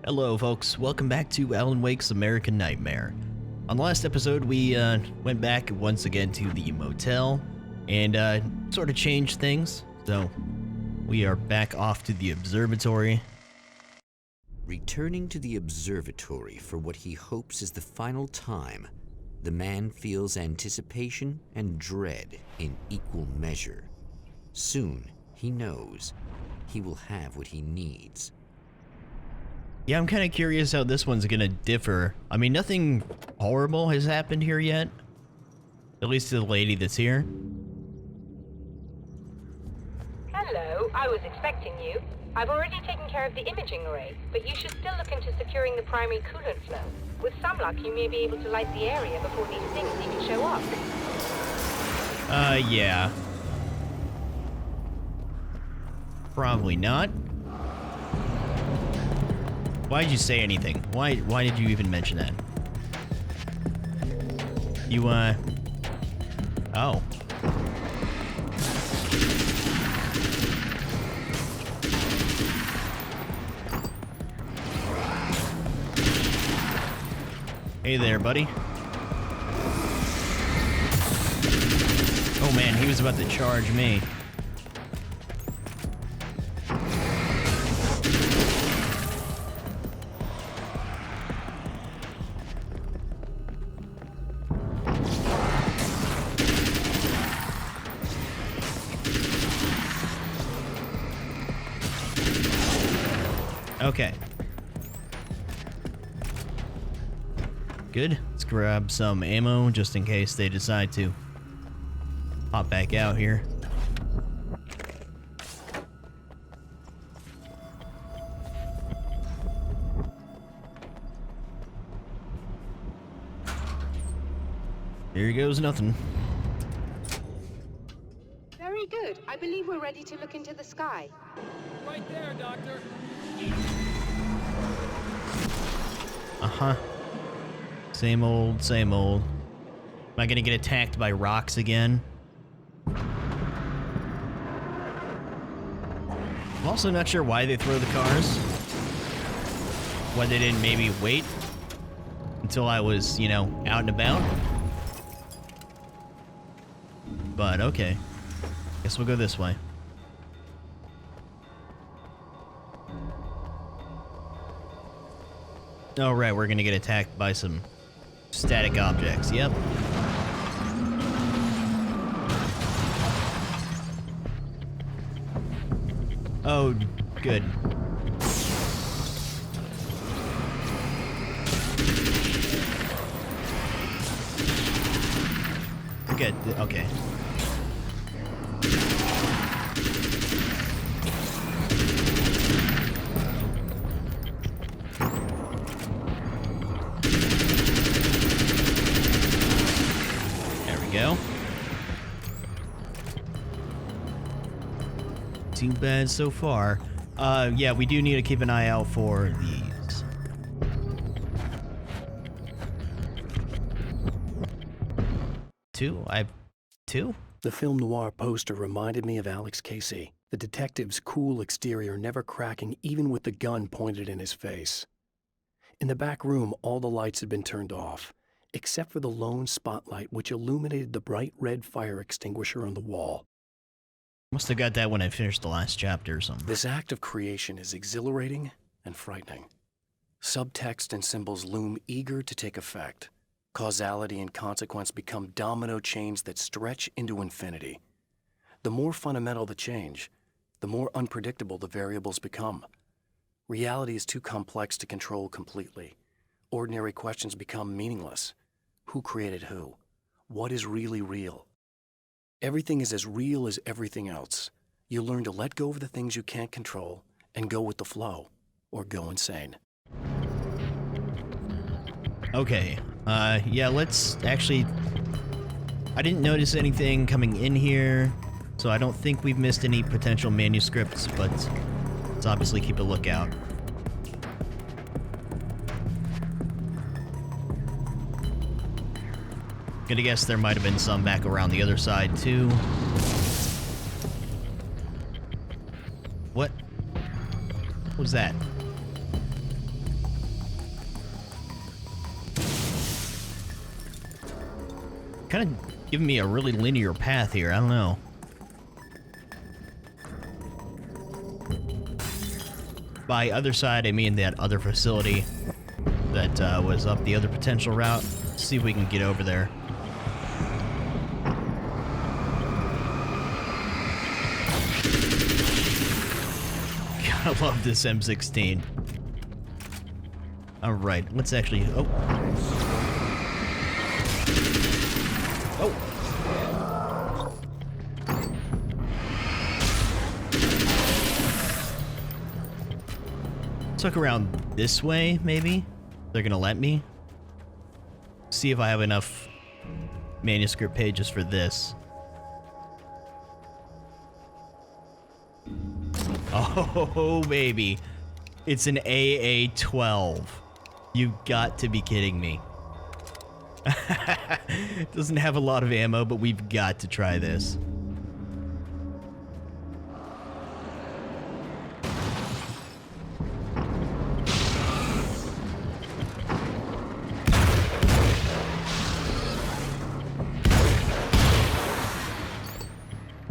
Hello folks, welcome back to Alan Wake's American Nightmare. On the last episode we went back once again to the motel and sort of changed things, so we are back off to the observatory. Returning to the observatory for what he hopes is the final time, the man feels anticipation and dread in equal measure. Soon, he knows, he will have what he needs. Yeah, I'm kind of curious how this one's gonna differ. I mean, nothing horrible has happened here yet. At least to the lady that's here. Hello, I was expecting you. I've already taken care of the imaging array, but you should still look into securing the primary coolant flow. With some luck, you may be able to light the area before these things even show up. Yeah. Probably not. Why'd you say anything? Why did you even mention that? You, oh. Hey there, buddy. Oh man, he was about to charge me. Okay. Good. Let's grab some ammo just in case they decide to hop back out here. Here goes nothing. Very good. I believe we're ready to look into the sky. Right there, Doctor. Uh-huh. Same old, same old. Am I gonna get attacked by rocks again? I'm also not sure why they throw the cars. Why they didn't maybe wait until I was, you know, out and about. But okay. Guess we'll go this way. Oh, right, we're gonna get attacked by some static objects, yep. Oh, good. Good, okay. Go. Too bad so far. Yeah, we do need to keep an eye out for these. Two? Two? The film noir poster reminded me of Alex Casey, the detective's cool exterior never cracking even with the gun pointed in his face. In the back room, all the lights had been turned off, except for the lone spotlight which illuminated the bright red fire extinguisher on the wall. Must have got that when I finished the last chapter or something. This act of creation is exhilarating and frightening. Subtext and symbols loom eager to take effect. Causality and consequence become domino chains that stretch into infinity. The more fundamental the change, the more unpredictable the variables become. Reality is too complex to control completely. Ordinary questions become meaningless. Who created who? What is really real? Everything is as real as everything else. You learn to let go of the things you can't control and go with the flow, or go insane. Okay, yeah, let's actually... I didn't notice anything coming in here, so I don't think we've missed any potential manuscripts, but let's obviously keep a lookout. Gonna guess there might have been some back around the other side, too. What? What was that? kind of giving me a really linear path here. I don't know. By other side, I mean that other facility that was up the other potential route. Let's see if we can get over there. I love this M16. Alright, let's actually... Oh. Oh. Tuck around this way, maybe? They're gonna let me? See if I have enough manuscript pages for this. Oh, baby. It's an AA-12. You got to be kidding me. Doesn't have a lot of ammo, but we've got to try this.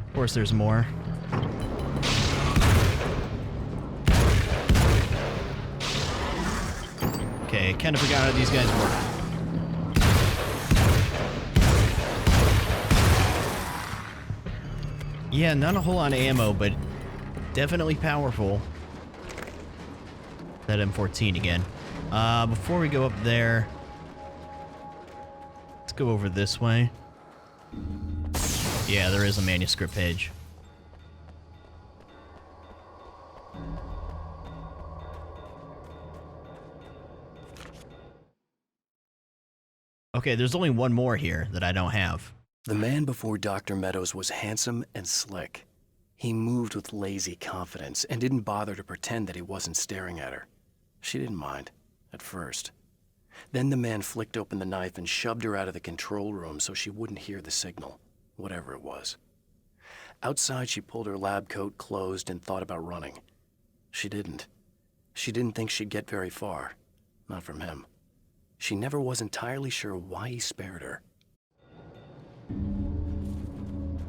Of course, there's more. Okay, I kind of forgot how these guys work. Yeah, not a whole lot of ammo, but definitely powerful. That M14 again. Before we go up there, let's go over this way. Yeah, there is a manuscript page. Okay, there's only one more here that I don't have. The man before Dr. Meadows was handsome and slick. He moved with lazy confidence and didn't bother to pretend that he wasn't staring at her. She didn't mind, at first. Then the man flicked open the knife and shoved her out of the control room so she wouldn't hear the signal, whatever it was. Outside, she pulled her lab coat closed and thought about running. She didn't. She didn't think she'd get very far. Not from him. She never was entirely sure why he spared her.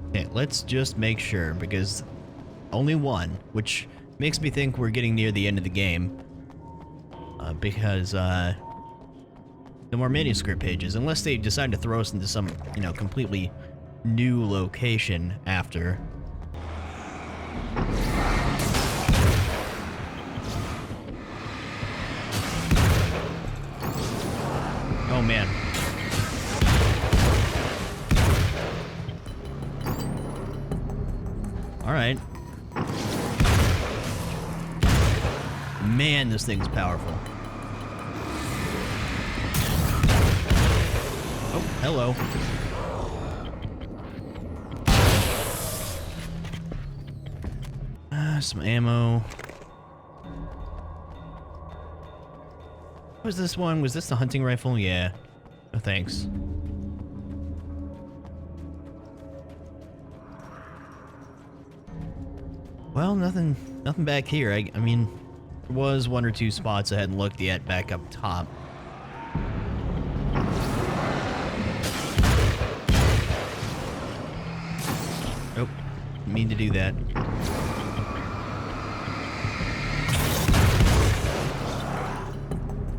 Okay, let's just make sure, because only one, which makes me think we're getting near the end of the game. Because, no more manuscript pages, unless they decide to throw us into some, you know, completely new location after. Oh, man. Alright. Man, this thing's powerful. Oh, hello. Some ammo. What was this one? Was this the hunting rifle? Yeah. No thanks. Well, nothing back here. I mean, there was one or two spots I hadn't looked yet back up top. Oh, didn't mean to do that.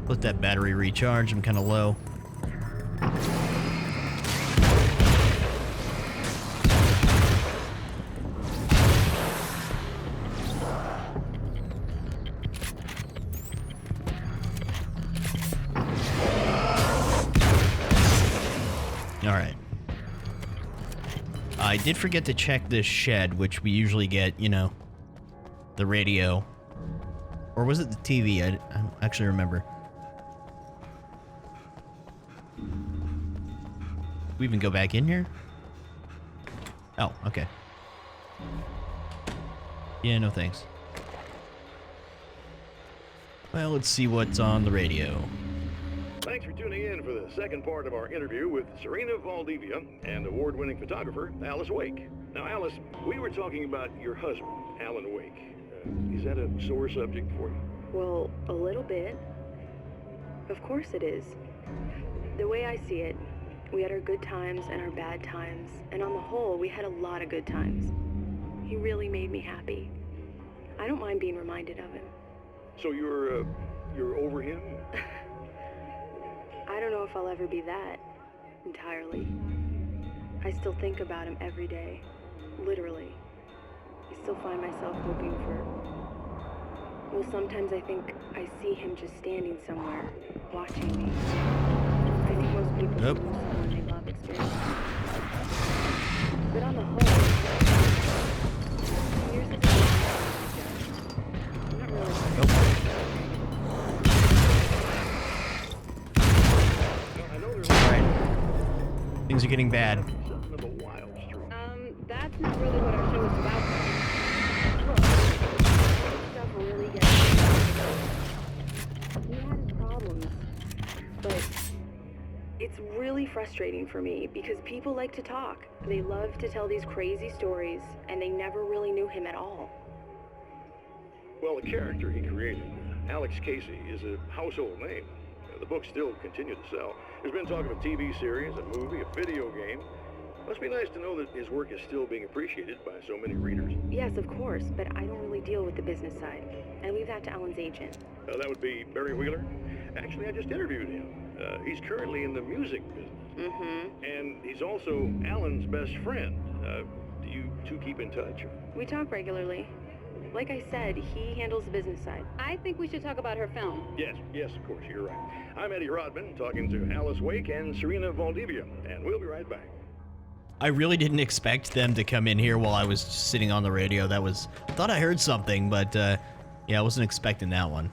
Let that battery recharge. I'm kind of low. Alright. I did forget to check this shed, which we usually get, you know, the radio. Or was it the TV? I don't actually remember. We even go back in here? Oh, okay. Yeah, no thanks. Well, let's see what's on the radio. Thanks for tuning in for the second part of our interview with Serena Valdivia and award-winning photographer Alice Wake. Now, Alice, we were talking about your husband, Alan Wake. Is that a sore subject for you? Well, a little bit. Of course it is. The way I see it, We had our good times and our bad times, and on the whole, we had a lot of good times. He really made me happy. I don't mind being reminded of him. So you're over him? I don't know if I'll ever be that, entirely. I still think about him every day, literally. I still find myself hoping for... Well, sometimes I think I see him just standing somewhere, watching me. I think most people Nope. lose someone they love experience. But on the whole, here's the thing. I'm not really... Alright. Things are getting bad. Something of a wild streak. That's not really what our show is about, though. Look, stuff really gets... He had his problems, but it's really frustrating for me because people like to talk. They love to tell these crazy stories, and they never really knew him at all. Well, the character he created, Alex Casey, is a household name. The books still continue to sell. There's been talk of a TV series, a movie, a video game. Must be nice to know that his work is still being appreciated by so many readers. Yes, of course, but I don't really deal with the business side. I leave that to Alan's agent. That would be Barry Wheeler. Actually, I just interviewed him. He's currently in the music business. Mm-hmm. And he's also Alan's best friend. Do you two keep in touch? We talk regularly. Like I said, he handles the business side. I think we should talk about her film. Yes, of course, you're right. I'm Eddie Rodman, talking to Alice Wake and Serena Valdivia, and we'll be right back. I really didn't expect them to come in here while I was sitting on the radio. Thought I heard something, but yeah, I wasn't expecting that one.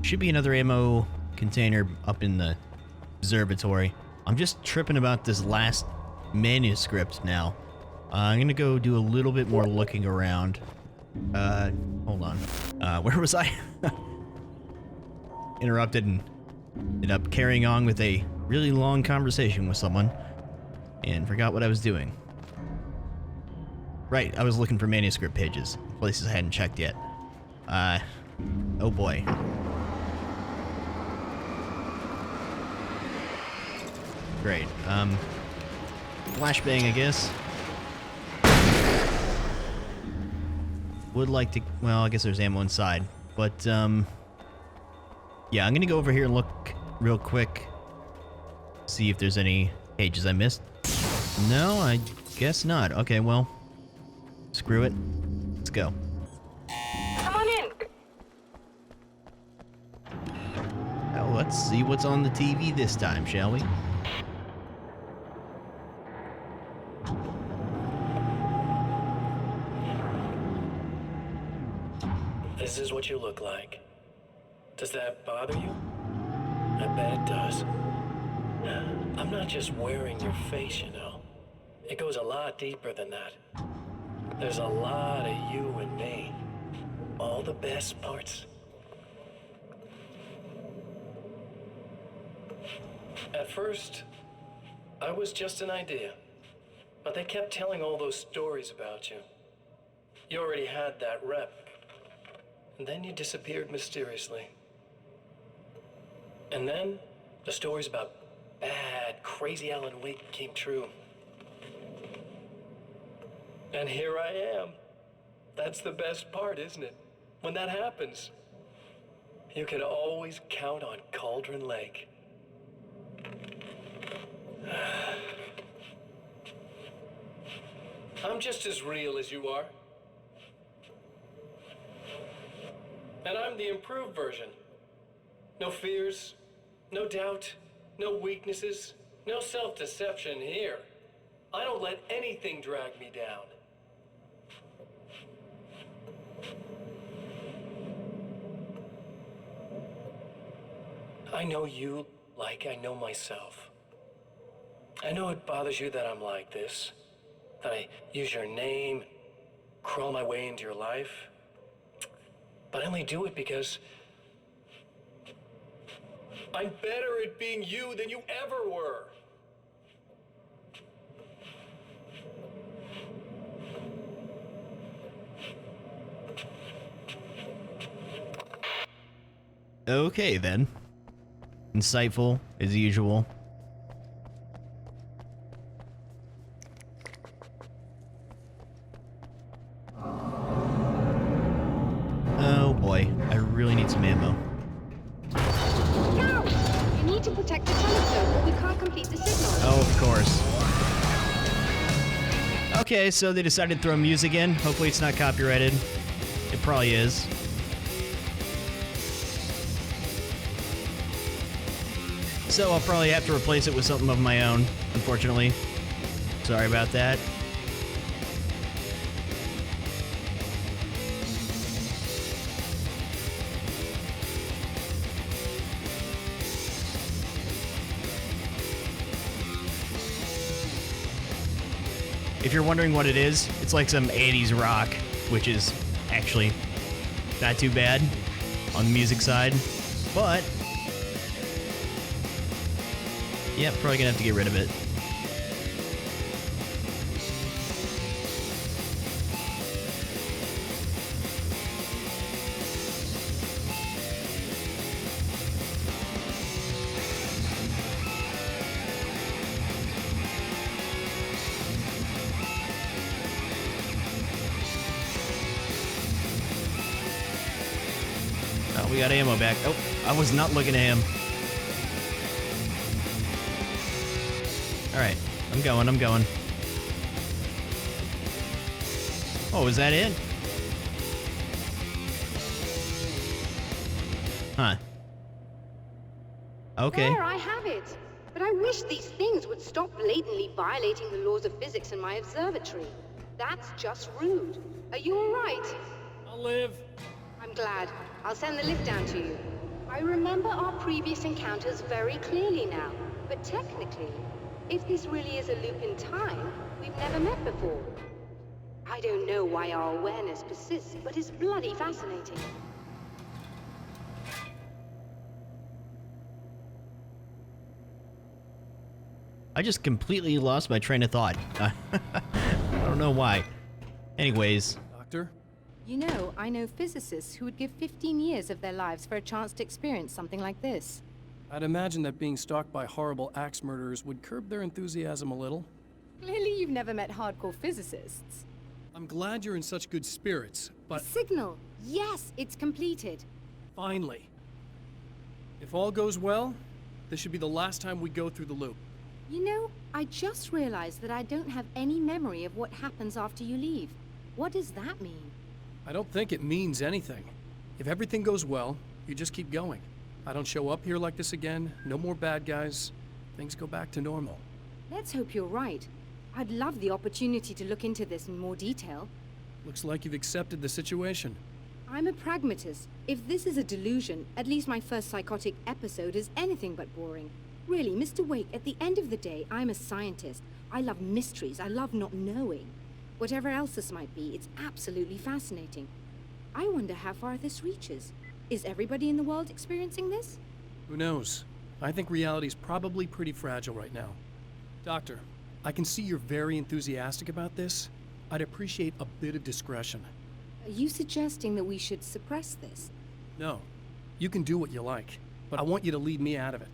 Should be another ammo container up in the observatory. I'm just tripping about this last manuscript now. I'm gonna go do a little bit more looking around. Hold on. Where was I? Interrupted and ended up carrying on with a really long conversation with someone and forgot what I was doing. Right, I was looking for manuscript pages, places I hadn't checked yet. Oh boy. Great, flashbang, I guess. Would like to, well, I guess there's ammo inside, but, yeah, I'm gonna go over here and look real quick, see if there's any pages I missed. No, I guess not. Okay, well, screw it. Let's go. Come on in. Well, let's see what's on the TV this time, shall we? This is what you look like. Does that bother you? I bet it does. I'm not just wearing your face, you know. It goes a lot deeper than that. There's a lot of you and me. All the best parts. At first, I was just an idea. But they kept telling all those stories about you. You already had that rep. And then you disappeared mysteriously. And then the stories about bad, crazy Alan Wake came true. And here I am. That's the best part, isn't it? When that happens, you can always count on Cauldron Lake. I'm just as real as you are. And I'm the improved version. No fears, no doubt, no weaknesses, no self-deception here. I don't let anything drag me down. I know you like I know myself. I know it bothers you that I'm like this, that I use your name, crawl my way into your life. But I only do it because I'm better at being you than you ever were. Okay, then. Insightful, as usual. boy. I really need some ammo. Now! You need to protect the telephone or we can't complete the signal. Oh, of course. Okay, so they decided to throw music in. Hopefully it's not copyrighted. It probably is. So I'll probably have to replace it with something of my own, unfortunately. Sorry about that. If you're wondering what it is, it's like some 80s rock, which is actually not too bad on the music side, but yeah, probably gonna have to get rid of it. Oh, we got ammo back. Oh, I was not looking at him. Alright, I'm going. Oh, is that it? Huh. Okay. There, I have it. But I wish these things would stop blatantly violating the laws of physics in my observatory. That's just rude. Are you all right? I'll live. I'm glad. I'll send the lift down to you. I remember our previous encounters very clearly now, but technically, if this really is a loop in time, we've never met before. I don't know why our awareness persists, but it's bloody fascinating. I just completely lost my train of thought. I don't know why. Anyways. Doctor? You know, I know physicists who would give 15 years of their lives for a chance to experience something like this. I'd imagine that being stalked by horrible axe murderers would curb their enthusiasm a little. Clearly you've never met hardcore physicists. I'm glad you're in such good spirits, but Signal! Yes, it's completed. finally. If all goes well, this should be the last time we go through the loop. You know, I just realized that I don't have any memory of what happens after you leave. What does that mean? I don't think it means anything. If everything goes well, you just keep going. I don't show up here like this again, no more bad guys. Things go back to normal. Let's hope you're right. I'd love the opportunity to look into this in more detail. Looks like you've accepted the situation. I'm a pragmatist. If this is a delusion, at least my first psychotic episode is anything but boring. Really, Mr. Wake, at the end of the day, I'm a scientist. I love mysteries. I love not knowing. Whatever else this might be, it's absolutely fascinating. I wonder how far this reaches. Is everybody in the world experiencing this? Who knows? I think reality's probably pretty fragile right now. Doctor, I can see you're very enthusiastic about this. I'd appreciate a bit of discretion. Are you suggesting that we should suppress this? No, you can do what you like, but I want you to leave me out of it.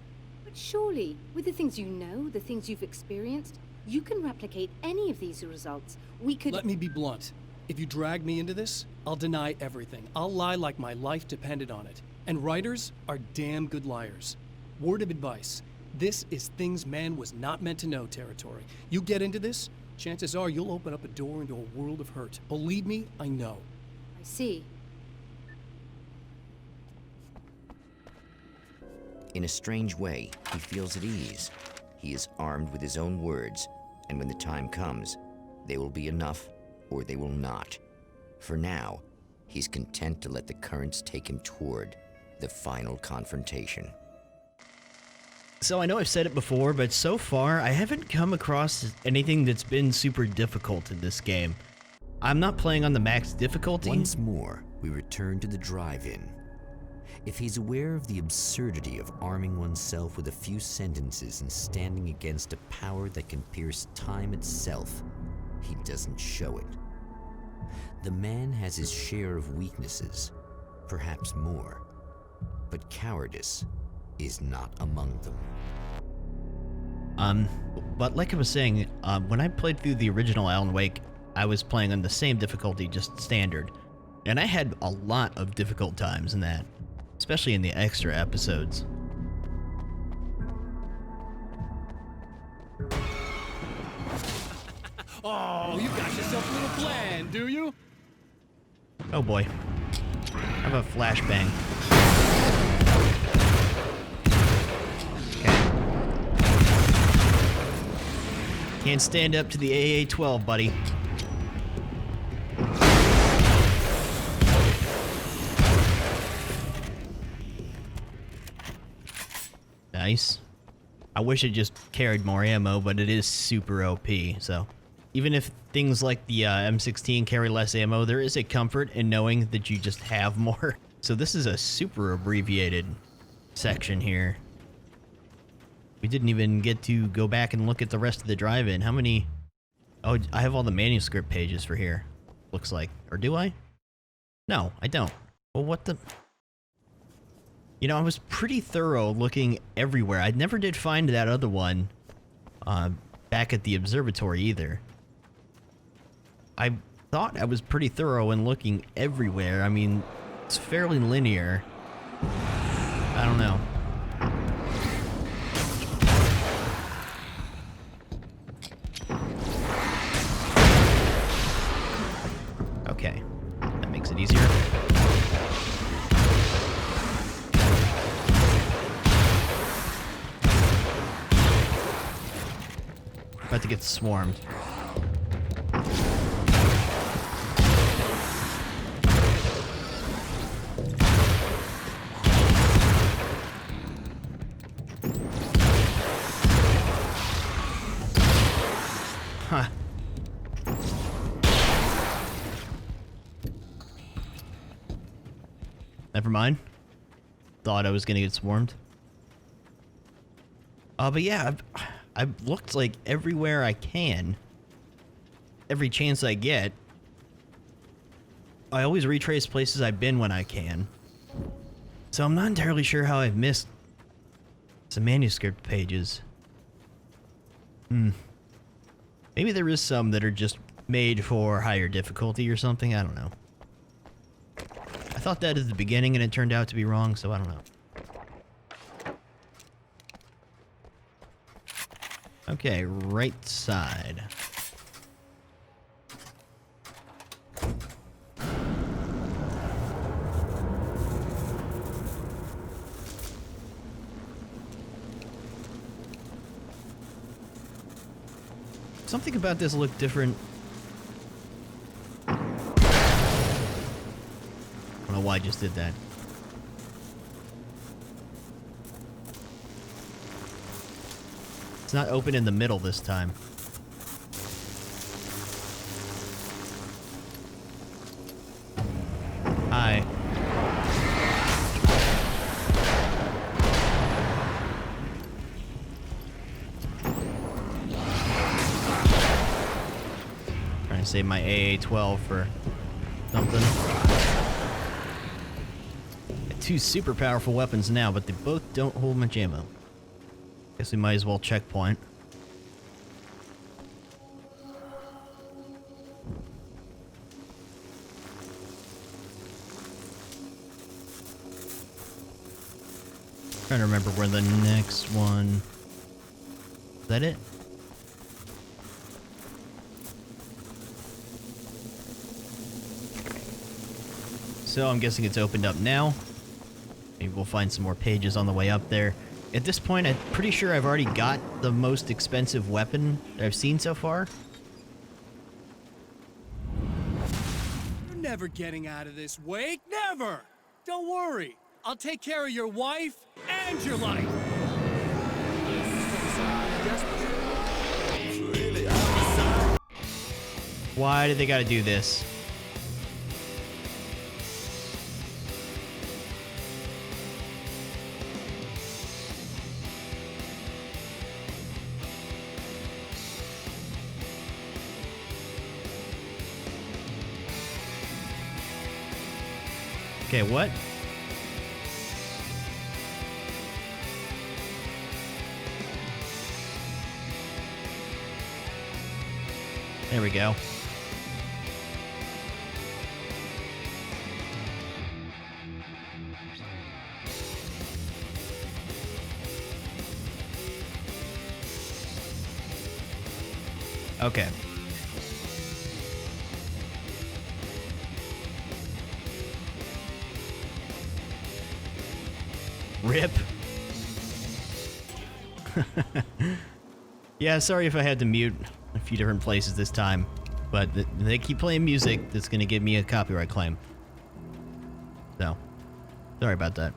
But surely, with the things you know, the things you've experienced, you can replicate any of these results. We could— Let me be blunt. If you drag me into this, I'll deny everything. I'll lie like my life depended on it. And writers are damn good liars. Word of advice. This is things man was not meant to know territory. You get into this, chances are you'll open up a door into a world of hurt. Believe me, I know. I see. In a strange way, he feels at ease. He is armed with his own words, and when the time comes, they will be enough or they will not. For now, he's content to let the currents take him toward the final confrontation. So I know I've said it before, but so far I haven't come across anything that's been super difficult in this game. I'm not playing on the max difficulty. Once more, we return to the drive-in. If he's aware of the absurdity of arming oneself with a few sentences and standing against a power that can pierce time itself, he doesn't show it. The man has his share of weaknesses, perhaps more, but cowardice is not among them. But like I was saying, when I played through the original Alan Wake, I was playing on the same difficulty, just standard. And I had a lot of difficult times in that, especially in the extra episodes. Oh, you got yourself a little plan, do you? Oh boy. I have a flashbang. Okay. Can't stand up to the AA-12, buddy. Nice. I wish it just carried more ammo, but it is super OP, so... Even if things like the M16 carry less ammo, there is a comfort in knowing that you just have more. So this is a super abbreviated section here. We didn't even get to go back and look at the rest of the drive-in. How many... Oh, I have all the manuscript pages for here. Looks like. Or do I? No, I don't. Well, what the... You know, I was pretty thorough looking everywhere. I never did find that other one back at the observatory either. I thought I was pretty thorough in looking everywhere. I mean, it's fairly linear. I don't know. Okay, that makes it easier. About to get swarmed. Huh. Never mind. Thought I was gonna get swarmed. But yeah, I've looked like everywhere I can. Every chance I get. I always retrace places I've been when I can. So I'm not entirely sure how I've missed some manuscript pages. Maybe there is some that are just made for higher difficulty or something, I don't know. I thought that at the beginning and it turned out to be wrong, so I don't know. Okay, right side. Something about this looked different. I don't know why I just did that. It's not open in the middle this time. Hi. Trying to save my AA-12 for something. Got two super powerful weapons now, but they both don't hold much ammo. Guess we might as well checkpoint. Trying to remember where the next one... Is that it? So I'm guessing it's opened up now. Maybe we'll find some more pages on the way up there. At this point, I'm pretty sure I've already got the most expensive weapon that I've seen so far. You're never getting out of this, Wake. Never! Don't worry. I'll take care of your wife and your life. Why did they gotta do this? Okay, what? There we go. Okay. Rip. Yeah, sorry if I had to mute a few different places this time, but they keep playing music that's going to give me a copyright claim. So, sorry about that.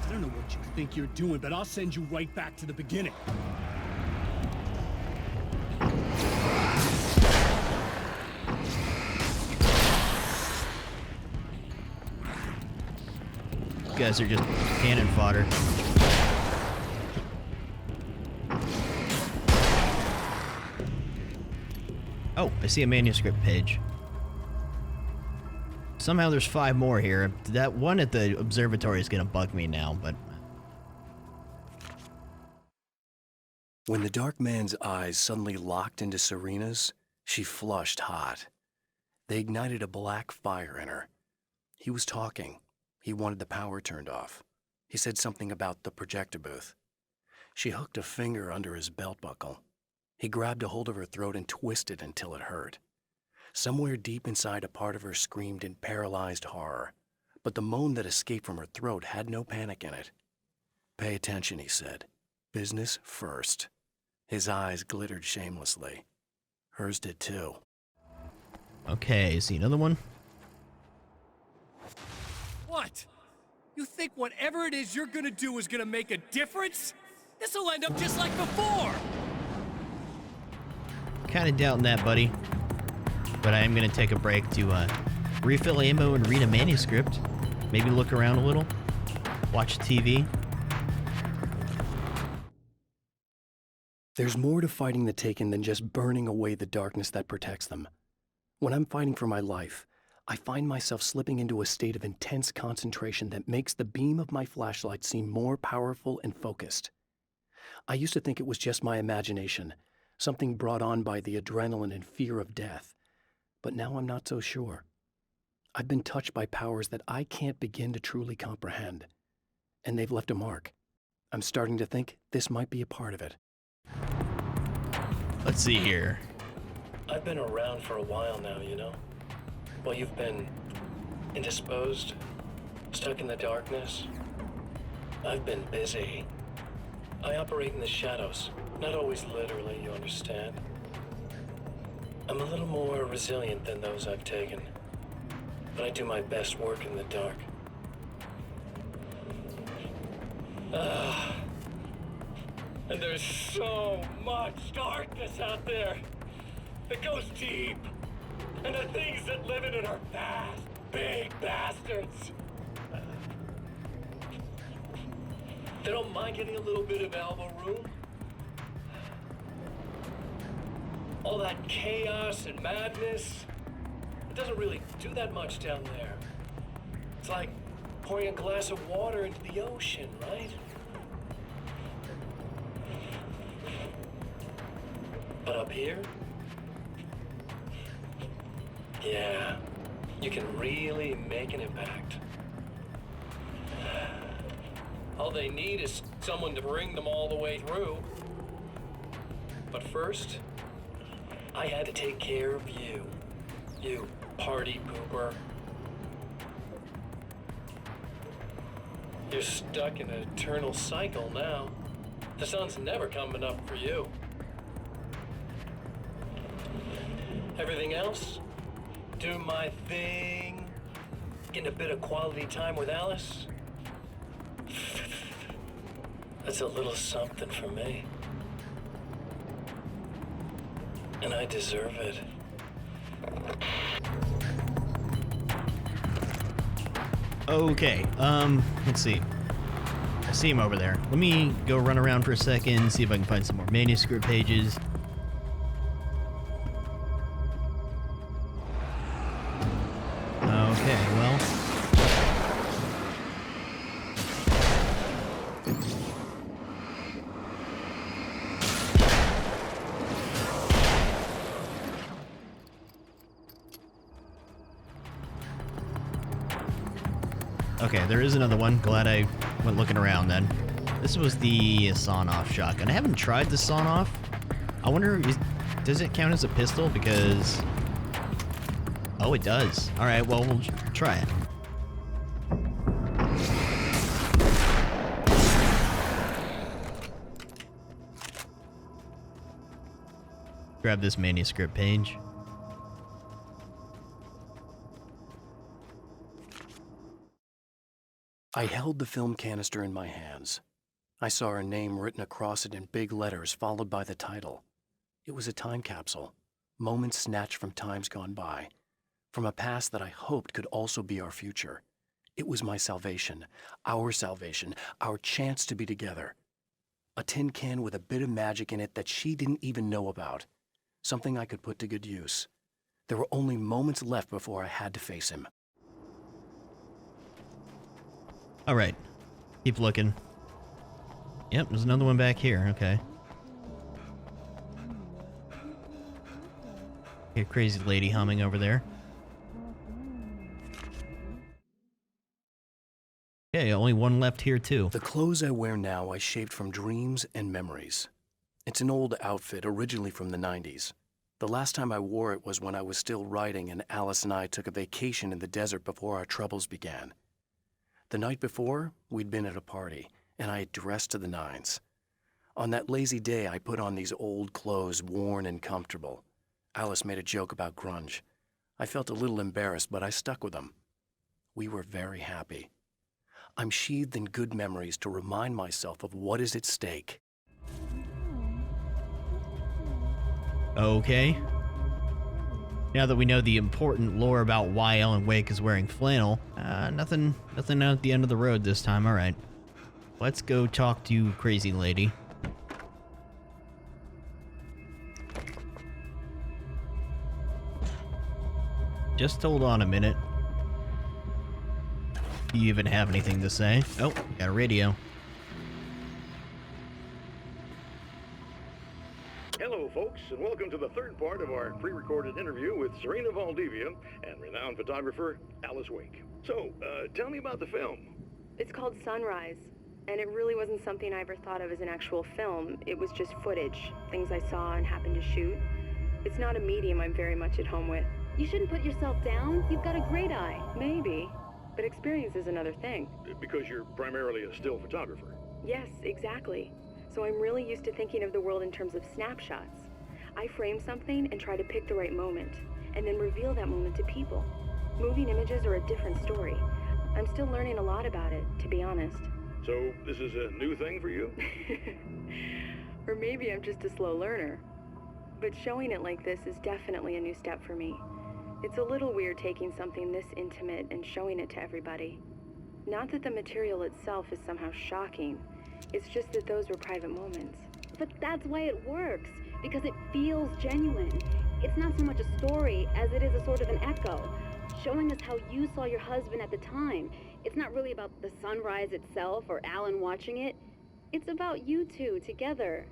I don't know what you think you're doing, but I'll send you right back to the beginning. You guys are just cannon fodder. Oh, I see a manuscript page. Somehow there's 5 more here. That one at the observatory is gonna bug me now, but... When the dark man's eyes suddenly locked into Serena's, she flushed hot. They ignited a black fire in her. He was talking. He wanted the power turned off. He said something about the projector booth. She hooked a finger under his belt buckle. He grabbed a hold of her throat and twisted until it hurt. Somewhere deep inside, a part of her screamed in paralyzed horror, but the moan that escaped from her throat had no panic in it. "Pay attention," he said. "Business first." His eyes glittered shamelessly. Hers did too. Okay, see another one? What? You think whatever it is you're gonna do is gonna make a difference? This'll end up just like before! Kinda doubting that, buddy. But I am gonna take a break to refill ammo and read a manuscript. Maybe look around a little. Watch TV. There's more to fighting the Taken than just burning away the darkness that protects them. When I'm fighting for my life, I find myself slipping into a state of intense concentration that makes the beam of my flashlight seem more powerful and focused. I used to think it was just my imagination, something brought on by the adrenaline and fear of death, but now I'm not so sure. I've been touched by powers that I can't begin to truly comprehend, and they've left a mark. I'm starting to think this might be a part of it. Let's see here. I've been around for a while now, you know? Well, you've been indisposed, stuck in the darkness. I've been busy. I operate in the shadows, not always literally, you understand? I'm a little more resilient than those I've taken, but I do my best work in the dark. And there's so much darkness out there. It goes deep. And the things that live in it are fast, big bastards. They don't mind getting a little bit of elbow room. All that chaos and madness, it doesn't really do that much down there. It's like pouring a glass of water into the ocean, right? But up here, yeah, you can really make an impact. All they need is someone to bring them all the way through. But first, I had to take care of you. You party pooper. You're stuck in an eternal cycle now. The sun's never coming up for you. Everything else? Do my thing. Getting a bit of quality time with Alice. That's a little something for me. And I deserve it. Okay, let's see. I see him over there. Let me go run around for a second, see if I can find some more manuscript pages. Okay, well. Okay, there is another one. Glad I went looking around then. This was the sawn-off shotgun. I haven't tried the sawn-off. I wonder, does it count as a pistol? Because... Oh, it does. Alright, well, we'll try it. Grab this manuscript page. I held the film canister in my hands. I saw her name written across it in big letters, followed by the title. It was a time capsule, moments snatched from times gone by, from a past that I hoped could also be our future. It was my salvation, our chance to be together. A tin can with a bit of magic in it that she didn't even know about. Something I could put to good use. There were only moments left before I had to face him. All right, keep looking. Yep, there's another one back here. Okay. Hear crazy lady humming over there. Okay, only one left here too. The clothes I wear now I shaped from dreams and memories. It's an old outfit, originally from the 90s. The last time I wore it was when I was still writing and Alice and I took a vacation in the desert before our troubles began. The night before, we'd been at a party, and I had dressed to the nines. On that lazy day, I put on these old clothes, worn and comfortable. Alice made a joke about grunge. I felt a little embarrassed, but I stuck with them. We were very happy. I'm sheathed in good memories to remind myself of what is at stake. Okay. Now that we know the important lore about why Alan Wake is wearing flannel, nothing out at the end of the road this time. All right. Let's go talk to Crazy Lady. Just hold on a minute. Do you even have anything to say? Oh, got a radio. Hello, folks, and welcome to the third part of our pre-recorded interview with Serena Valdivia and renowned photographer Alice Wake. So, tell me about the film. It's called Sunrise, and it really wasn't something I ever thought of as an actual film. It was just footage, things I saw and happened to shoot. It's not a medium I'm very much at home with. You shouldn't put yourself down. You've got a great eye. Maybe, but experience is another thing. Because you're primarily a still photographer. Yes, exactly. So I'm really used to thinking of the world in terms of snapshots. I frame something and try to pick the right moment, and then reveal that moment to people. Moving images are a different story. I'm still learning a lot about it, to be honest. So this is a new thing for you? Or maybe I'm just a slow learner. But showing it like this is definitely a new step for me. It's a little weird taking something this intimate and showing it to everybody. Not that the material itself is somehow shocking. It's just that those were private moments. But that's why it works, because it feels genuine. It's not so much a story as it is a sort of an echo, showing us how you saw your husband at the time. It's not really about the sunrise itself or Alan watching it. It's about you two together.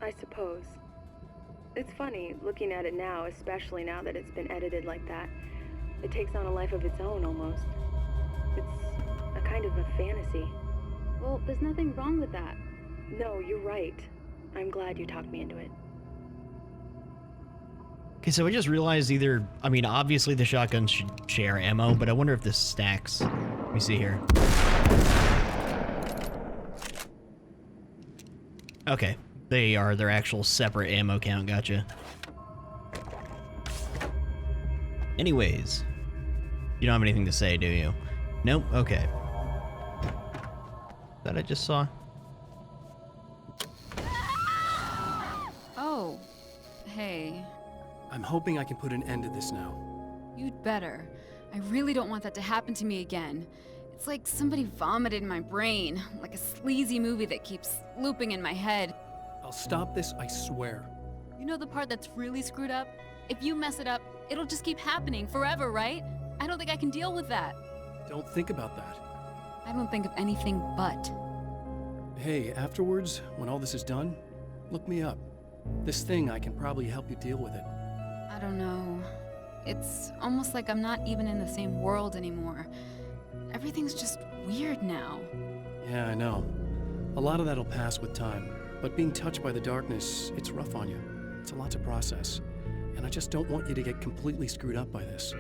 I suppose. It's funny, looking at it now, especially now that it's been edited like that. It takes on a life of its own, almost. It's a kind of a fantasy. Well, there's nothing wrong with that. No, you're right. I'm glad you talked me into it. Okay, so I just realized obviously the shotguns should share ammo, but I wonder if this stacks. Let me see here. Okay, they're actual separate ammo count, gotcha. Anyways, you don't have anything to say, do you? Nope, okay. That I just saw. Oh, hey. I'm hoping I can put an end to this now. You'd better. I really don't want that to happen to me again. It's like somebody vomited in my brain, like a sleazy movie that keeps looping in my head. I'll stop this, I swear. You know the part that's really screwed up? If you mess it up, it'll just keep happening forever, right? I don't think I can deal with that. Don't think about that. I don't think of anything but. Hey, afterwards, when all this is done, look me up. This thing, I can probably help you deal with it. I don't know. It's almost like I'm not even in the same world anymore. everything's just weird now. Yeah, I know. A lot of that'll pass with time. But being touched by the darkness, it's rough on you. It's a lot to process. And I just don't want you to get completely screwed up by this.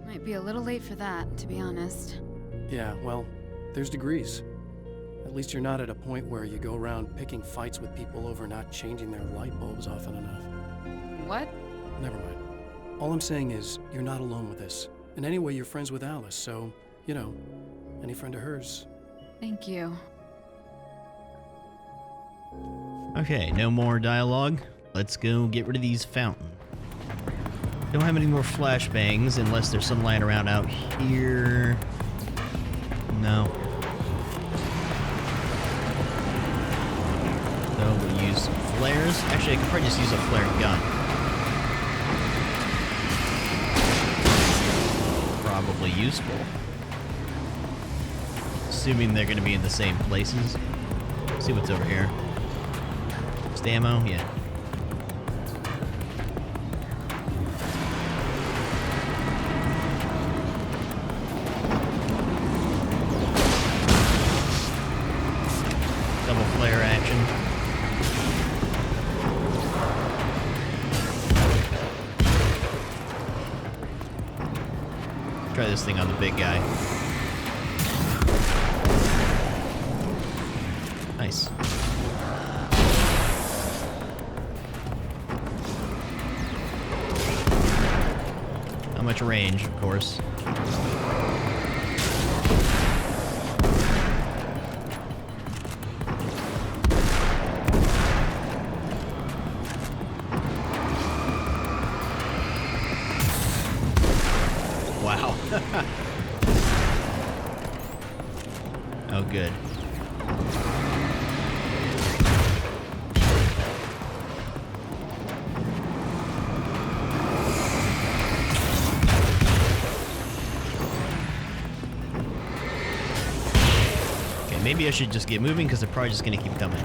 Might be a little late for that, to be honest. Yeah, well, there's degrees. At least you're not at a point where you go around picking fights with people over not changing their light bulbs often enough. What? Never mind. All I'm saying is, you're not alone with this. And anyway, you're friends with Alice, so, you know, any friend of hers. Thank you. Okay, no more dialogue. Let's go get rid of these fountain. Don't have any more flashbangs unless there's some lying around out here. No. So we'll use some flares. Actually, I could probably just use a flare gun. Probably useful. Assuming they're going to be in the same places. Let's see what's over here. Just ammo? Yeah. Double flare action. Try this thing on the big guy. Nice. Not much range, of course. Wow. Oh, good. Okay, maybe I should just get moving because they're probably just gonna keep coming.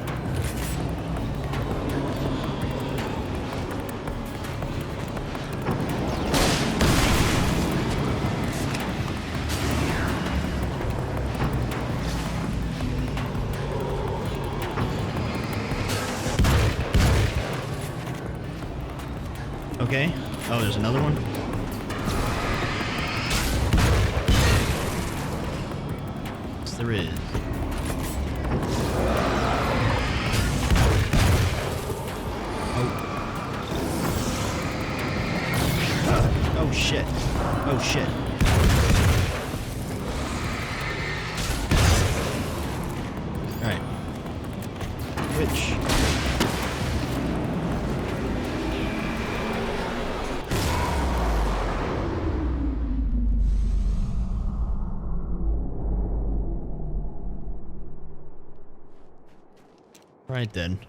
Okay. Oh, there's another one. Yes, there is. Oh. Oh shit. Oh shit. Alright. Which? Right then.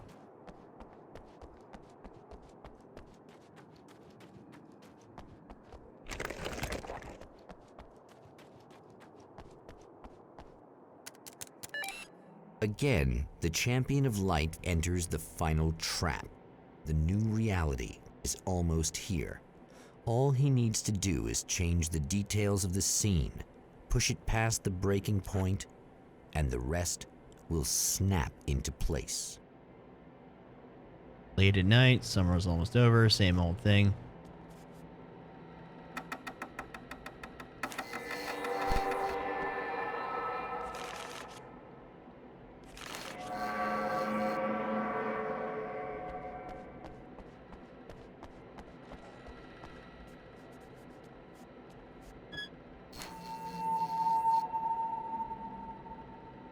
Again, the champion of light enters the final trap. The new reality is almost here. All he needs to do is change the details of the scene, push it past the breaking point, and the rest will snap into place. Late at night, summer's almost over, same old thing.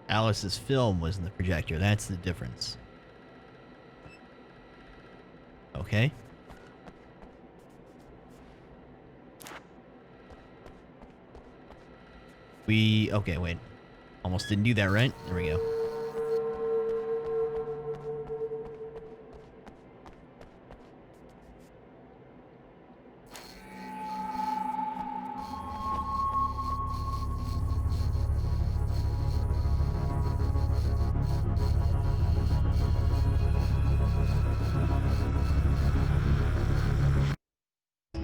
Alice's film was in the projector. That's the difference. Okay. Okay, wait. Almost didn't do that, right? There we go.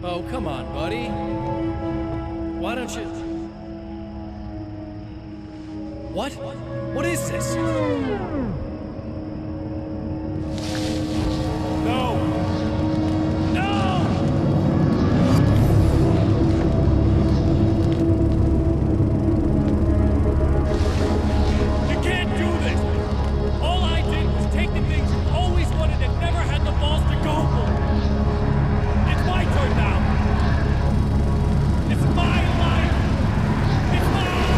Oh, come on, buddy. Why don't you... What? What is this? No! No! You can't do this! All I did was take the things you always wanted and never had the balls to go for. It's my turn now. It's my life. It's my life.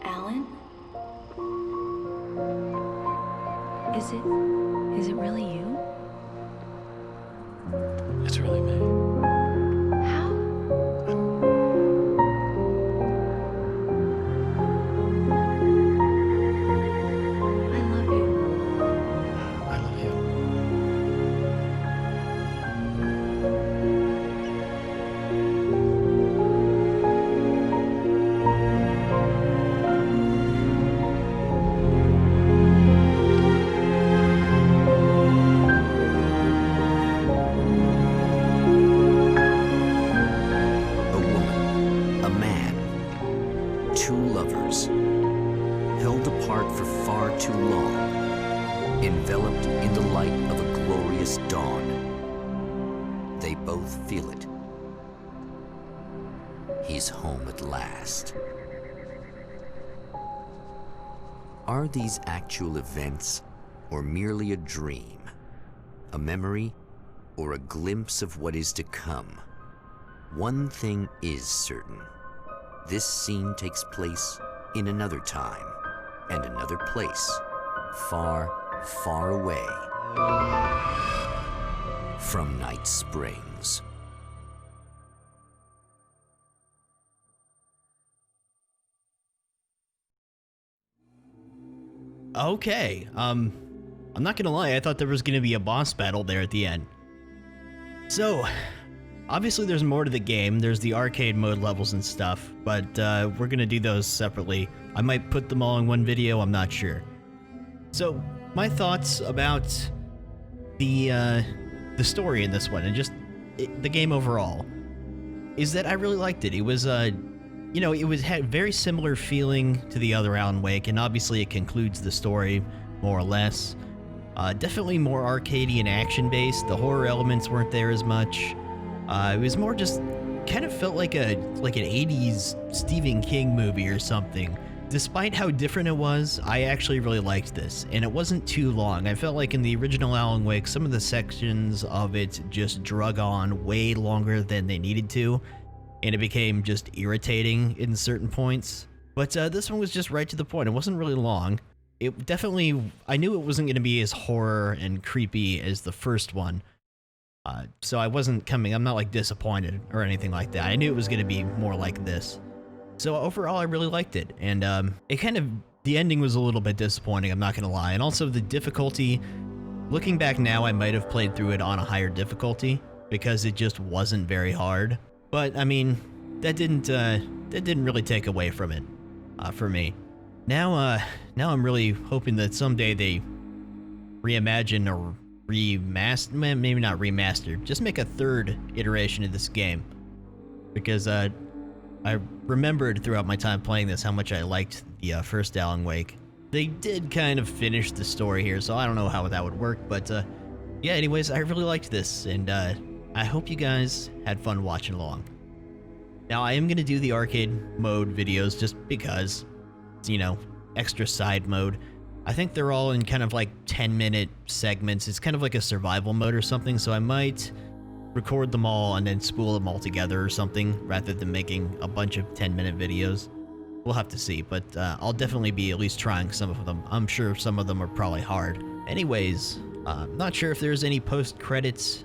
Alan? Is it really you? It's really me. How? I love you. I love you. A woman, a man, two lovers, held apart for far too long, enveloped in the light of a glorious dawn. They both feel it. He's home at last. Are these actual events, or merely a dream? A memory, or a glimpse of what is to come? One thing is certain. This scene takes place in another time and another place, far, far away from Night Springs. Okay, I'm not gonna lie, I thought there was gonna be a boss battle there at the end. So, obviously there's more to the game, there's the arcade mode levels and stuff, but we're gonna do those separately. I might put them all in one video, I'm not sure. So, my thoughts about the story in this one, and just the game overall, is that I really liked it. It was, you know, had very similar feeling to the other Alan Wake, and obviously it concludes the story, more or less. Definitely more arcadey and action-based. The horror elements weren't there as much. It was more just, kind of felt like an 80s Stephen King movie or something. Despite how different it was, I actually really liked this, and it wasn't too long. I felt like in the original Alan Wake, some of the sections of it just drug on way longer than they needed to, and it became just irritating in certain points. But this one was just right to the point. It wasn't really long. It definitely, I knew it wasn't going to be as horror and creepy as the first one. So I'm not like disappointed or anything like that. I knew it was going to be more like this. So overall, I really liked it. And the ending was a little bit disappointing, I'm not going to lie. And also the difficulty, looking back now, I might have played through it on a higher difficulty because it just wasn't very hard. But I mean, that didn't really take away from it for me. Now I'm really hoping that someday they reimagine or remaster, maybe not remaster, just make a third iteration of this game. Because I remembered throughout my time playing this how much I liked the first Alan Wake. They did kind of finish the story here, so I don't know how that would work, but yeah, anyways, I really liked this, and I hope you guys had fun watching along. Now, I am going to do the arcade mode videos just because, you know, extra side mode. I think they're all in kind of like 10-minute segments. It's kind of like a survival mode or something, so I might record them all and then spool them all together or something rather than making a bunch of 10-minute videos. We'll have to see, but I'll definitely be at least trying some of them. I'm sure some of them are probably hard. Anyways, not sure if there's any post-credits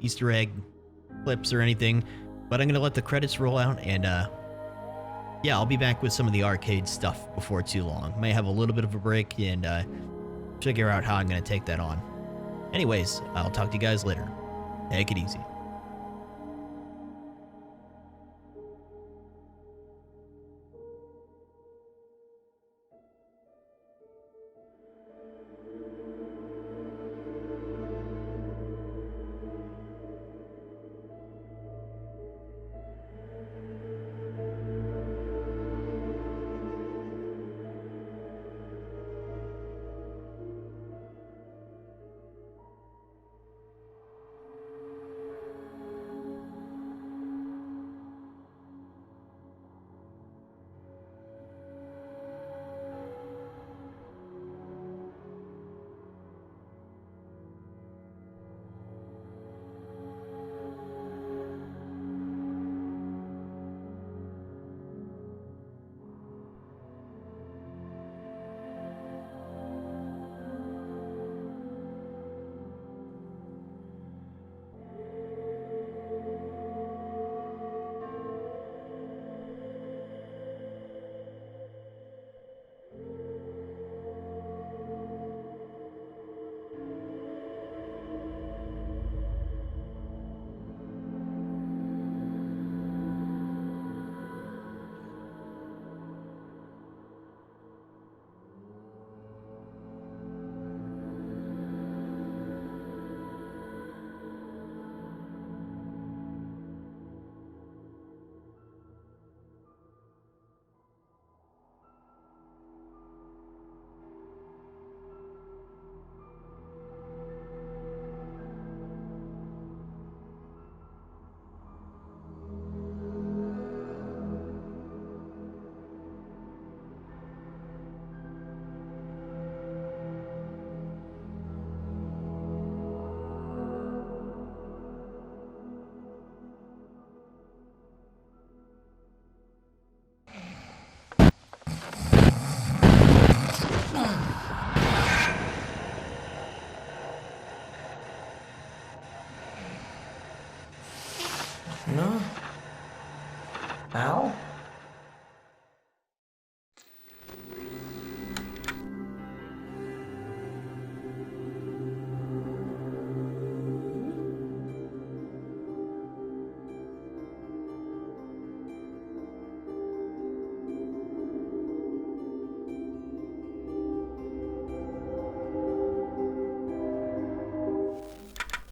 Easter egg clips or anything, but I'm going to let the credits roll out, and yeah, I'll be back with some of the arcade stuff before too long. May have a little bit of a break and figure out how I'm going to take that on. Anyways, I'll talk to you guys later. Take it easy.